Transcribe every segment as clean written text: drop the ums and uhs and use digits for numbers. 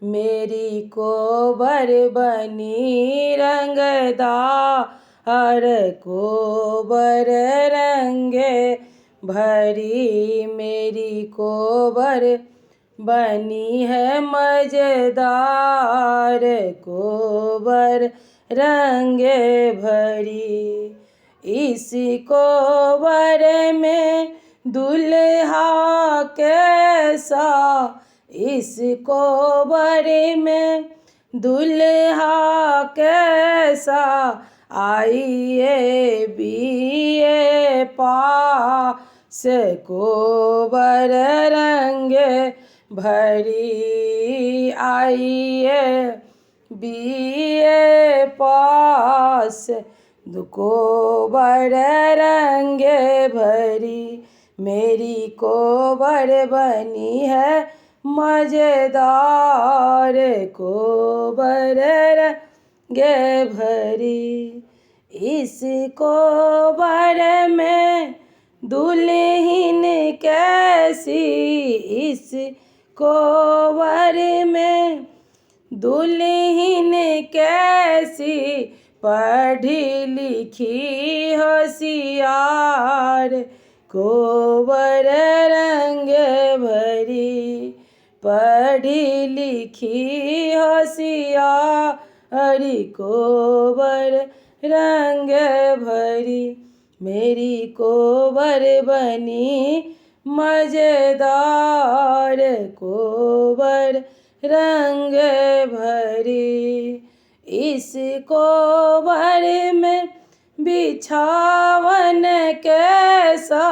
मेरी कोबर बनी रंगदार कोबर रंगे भरी। मेरी कोबर बनी है मजेदार कोबर रंगे भरी। इस कोबर में दुल्हा कैसा, इस कोबर में दुल्हा कैसा, आइए बीए पास कोबर रंगे भरी। आइए बीए पास कोबर रंगे भरी। मेरी कोबर बनी है मजेदार कोबर रंगे भरी। इस कोबर में दुल्हन कैसी, इस कोबर में दुल्हन कैसी, पढ़ी लिखी होशियार कोबर रंगे भरी। पढ़ी लिखी होशियार कोबर रंगे भरी। मेरी कोबर बनी मजेदार कोबर रंगे भरी। इस कोबर में बिछावन कैसा,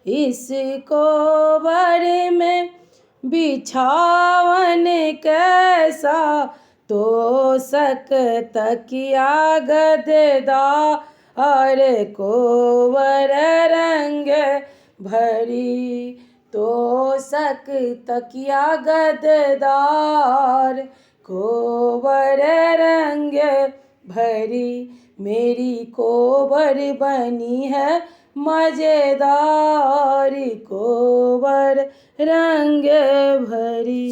इस कोबर में बिछावन कैसा, तोशक तकिया गद्देदार कोबर रंगे भरी। तोशक तकिया गद्देदार कोबर रंगे भरी। मेरी कोबर बनी है मजेदार कोबर रंगे भरी।